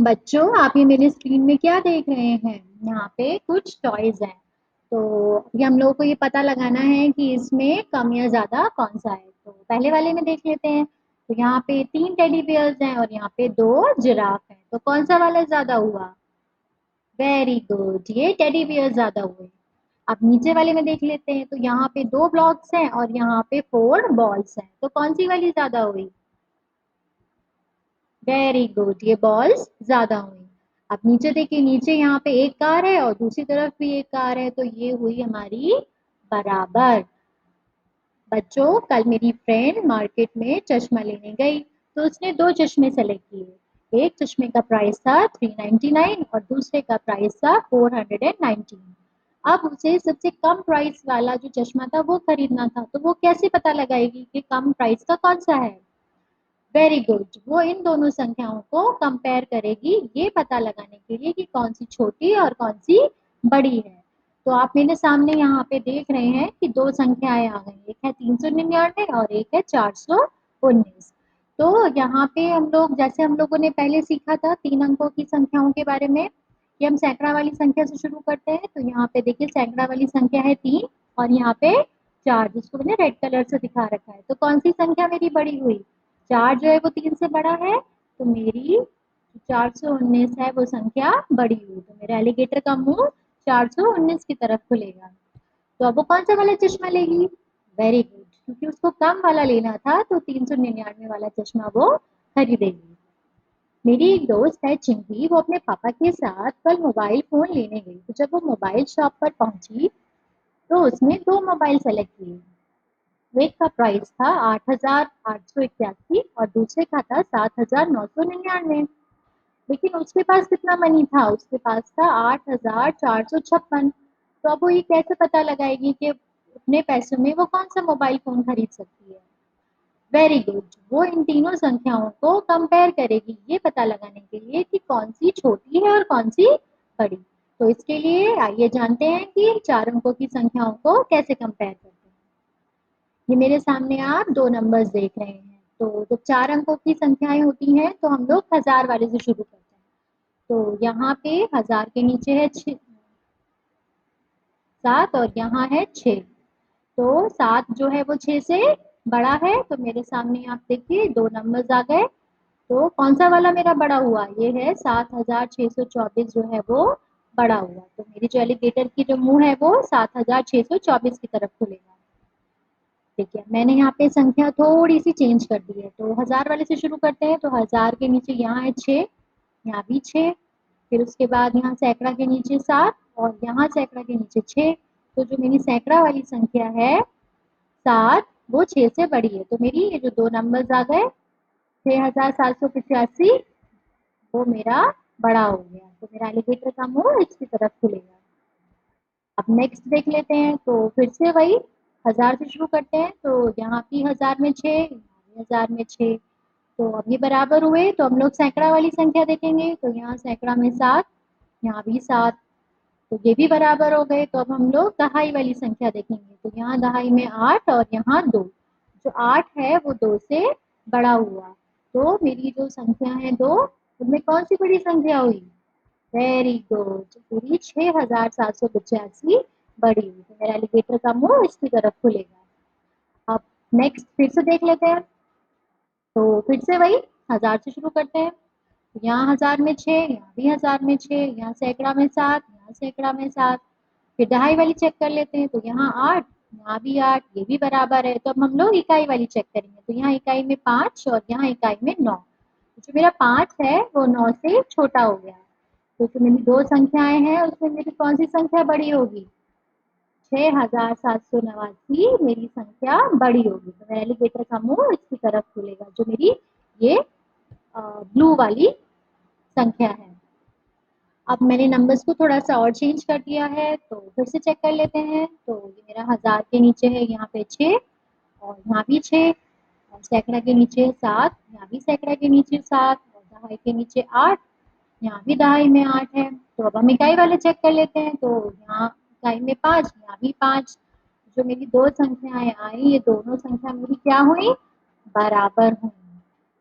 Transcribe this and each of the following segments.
बच्चों, आप ये मेरे स्क्रीन में क्या देख रहे हैं? यहाँ पे कुछ टॉयज हैं। तो ये हम लोगों को ये पता लगाना है कि इसमें कम या ज्यादा कौन सा है। तो पहले वाले में देख लेते हैं। तो यहाँ पे 3 टेडी बियर्स हैं और यहाँ पे 2 जिराफ हैं। तो कौन सा वाला ज्यादा हुआ? वेरी गुड, ये टेडी बियर ज्यादा हुए। अब नीचे वाले में देख लेते हैं। तो यहाँ पे 2 ब्लॉक्स हैं और यहाँ पे 4 बॉल्स हैं। तो कौन सी वाली ज्यादा हुई? वेरी गुड, ये बॉल्स ज्यादा हुई। अब नीचे देखिए, नीचे यहाँ पे एक कार है और दूसरी तरफ भी एक कार है, तो ये हुई हमारी बराबर। बच्चों, कल मेरी फ्रेंड मार्केट में चश्मा लेने गई। तो उसने 2 चश्मे सेलेक्ट किए। एक चश्मे का प्राइस था 399 और दूसरे का प्राइस था 419। अब उसे सबसे कम प्राइस वाला जो चश्मा था वो खरीदना था। तो वो कैसे पता लगाएगी कि कम प्राइस का कौन सा है? वेरी गुड, वो इन दोनों संख्याओं को कंपेयर करेगी ये पता लगाने के लिए कि कौन सी छोटी और कौन सी बड़ी है। तो आप मेरे सामने यहाँ पे देख रहे हैं कि 2 संख्याएं आ गई, एक है 399 और एक है 419। तो यहाँ पे हम लोग, जैसे हम लोगों ने पहले सीखा था 3 अंकों की संख्याओं के बारे में, कि हम सैकड़ा वाली संख्या से शुरू करते हैं। तो यहाँ पे देखिए, सैकड़ा वाली संख्या है 3 और यहाँ पे 4, जिसको मैंने रेड कलर से दिखा रखा है। तो कौन सी संख्या मेरी बड़ी हुई? 4 जो है वो 3 से बड़ा है, तो मेरी 419 है वो संख्या बड़ी हुई। तो मेरे एलिगेटर का मुंह 419 की तरफ खुलेगा। तो अब वो कौन सा वाला चश्मा लेगी? वेरी गुड, क्योंकि उसको कम वाला लेना था तो 399 वाला चश्मा वो खरीदेगी। मेरी एक दोस्त है चिंकी, वो अपने पापा के साथ कल मोबाइल फोन लेने गई। तो जब वो मोबाइल शॉप पर पहुंची तो उसने 2 मोबाइल सेलेक्ट किए। एक का प्राइस था 8,881 और दूसरे का था 7,999। लेकिन उसके पास कितना मनी था? उसके पास था 8,456। तो अब वो ये कैसे पता लगाएगी कि उतने पैसों में वो कौन सा मोबाइल फोन खरीद सकती है? वेरी गुड, वो इन तीनों संख्याओं को कंपेयर करेगी ये पता लगाने के लिए कि कौन सी छोटी है और कौन सी बड़ी। तो इसके लिए आइए जानते हैं कि 4 अंकों की संख्याओं को कैसे कंपेयर करते हैं। ये मेरे सामने आप 2 नंबर्स देख रहे हैं। तो जब 4 अंकों की संख्याएं होती हैं तो हम लोग हजार वाले से शुरू करते हैं। तो यहाँ पे हजार के नीचे है 7 और यहाँ है 6। तो 7 जो है वो 6 से बड़ा है। तो मेरे सामने आप देखिए 2 नंबर्स आ गए। तो कौन सा वाला मेरा बड़ा हुआ? ये है 7,624 जो है वो बड़ा हुआ। तो मेरी जो एलिगेटर की जो मुंह है वो 7,624 की तरफ खुलेगा। ठीक है, मैंने यहाँ पे संख्या थोड़ी सी चेंज कर दी है। तो हजार वाले से शुरू करते हैं। तो हजार के नीचे यहाँ है 6, यहाँ भी 6, फिर उसके बाद यहाँ सैकड़ा के नीचे 7 और यहाँ सैकड़ा के नीचे 6। तो जो मेरी सैकड़ा वाली संख्या है 7, वो 6 से बड़ी है। तो मेरी ये जो 2 नंबर्स आ गए 6,785, वो मेरा बड़ा हो गया। तो मेरा एलिगेटर का मुंह इसकी तरफ खुलेगा। अब नेक्स्ट देख लेते हैं। तो फिर से वही हजार से शुरू करते हैं। तो यहाँ भी हजार में 6, यहाँ भी हजार में 6। तो अब ये बराबर हुए तो हम लोग सैकड़ा वाली संख्या देखेंगे। तो यहाँ सैकड़ा में 7, यहाँ भी 7। तो ये भी बराबर हो गए। तो अब हम लोग दहाई वाली संख्या देखेंगे। तो यहाँ दहाई में 8 और यहाँ 2। जो 8 है वो 2 से बड़ा हुआ। तो मेरी जो संख्या है 2, उनमें कौन सी बड़ी संख्या हुई? वेरी गुड, पूरी 6,785 बड़ी हुई। तो मेरा एलिगेटर का मुंह इसकी तरफ खुलेगा। अब नेक्स्ट फिर से देख लेते हैं। तो फिर से वही हजार से शुरू करते हैं। यहाँ हजार में 6, यहाँ भी हजार में 6, यहाँ सैकड़ा में 7, यहाँ सैकड़ा में 7। फिर दहाई वाली चेक कर लेते हैं। तो यहाँ 8, यहाँ भी 8, ये भी बराबर है। तो अब हम लोग इकाई वाली चेक करेंगे। तो यहाँ इकाई में 5 और यहाँ इकाई में 9। जो मेरा 5 है वो 9 से छोटा हो गया। तो जो मेरी 2 संख्याएं हैं उसमें मेरी कौन सी संख्या बड़ी होगी? 6,789 मेरी संख्या बड़ी होगी। तो मेरा एलिगेटर का मुंह इसकी तरफ खुलेगा, जो मेरी ये ब्लू वाली संख्या है। अब मैंने नंबर्स को थोड़ा सा और चेंज कर दिया है। तो फिर से चेक कर लेते हैं। तो ये मेरा हजार के नीचे है यहाँ पे 6 और यहाँ भी 6 और सैकड़ा के नीचे 7, यहाँ भी सैकड़ा के नीचे 7 और दहाई के नीचे 8, यहाँ भी दहाई में 8 है। तो अब हम इकाई वाले चेक कर लेते हैं। तो यहाँ इकाई में 5, यहाँ भी 5। जो मेरी 2 संख्याएं आई, ये दोनों संख्या मेरी क्या हुई? बराबर हुई।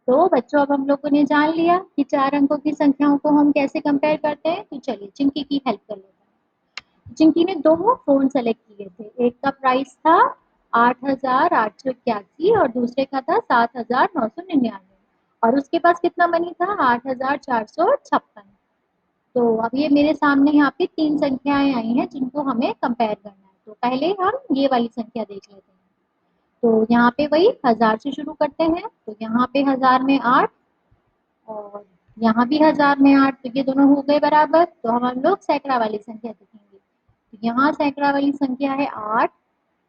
तो बच्चों अब हम लोगों ने जान लिया कि 4 अंकों की संख्याओं को हम कैसे कंपेयर करते हैं। तो चलिए चिंकी की हेल्प कर लेते हैं। चिंकी ने 2 फ़ोन सेलेक्ट किए थे। एक का प्राइस था 8,881 और दूसरे का था 7,999 और उसके पास कितना मनी था 8,456। तो अब ये मेरे सामने यहाँ पे 3 संख्याएँ आई हैं जिनको हमें कंपेयर करना है। तो पहले हम ये वाली संख्या देख लेते हैं। तो यहाँ पे वही 1000 से शुरू करते हैं। तो यहाँ पे 1000 में 8 और यहाँ भी 1000 में 8 तो ये दोनों हो गए बराबर। तो हम लोग सैकड़ा वाली संख्या देखेंगे। तो यहाँ सैकड़ा वाली संख्या है 8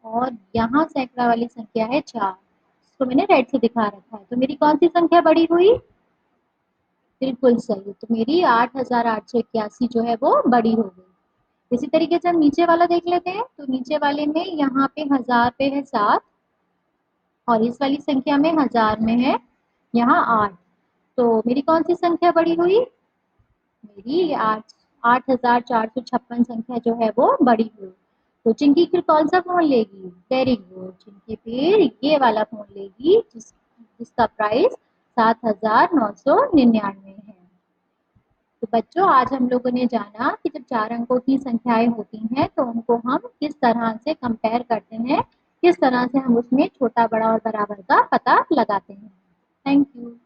और यहाँ सैकड़ा वाली संख्या है 4। इसको मैंने रेड से दिखा रखा है। तो मेरी कौन सी संख्या बड़ी हुई? बिल्कुल सही। तो मेरी 8,881 जो है वो बड़ी हो गई। इसी तरीके से हम नीचे वाला देख लेते हैं। तो नीचे वाले में यहाँ पे 1000 पे है 7 और इस वाली संख्या में 1000 में है यहाँ 8। तो मेरी कौन सी संख्या बड़ी हुई? मेरी 8,456 संख्या जो है वो बड़ी हुई। तो चिंकी फिर कौन सा फोन लेगी? Very good. चिंकी फिर ये वाला फोन लेगी जिसका प्राइस 7,999 है। तो बच्चों आज हम लोगों ने जाना कि जब 4 अंकों की संख्याएं होती हैं तो उनको हम किस तरह से कंपेयर करते हैं, किस तरह से हम उसमें छोटा बड़ा और बराबर का पता लगाते हैं। Thank you.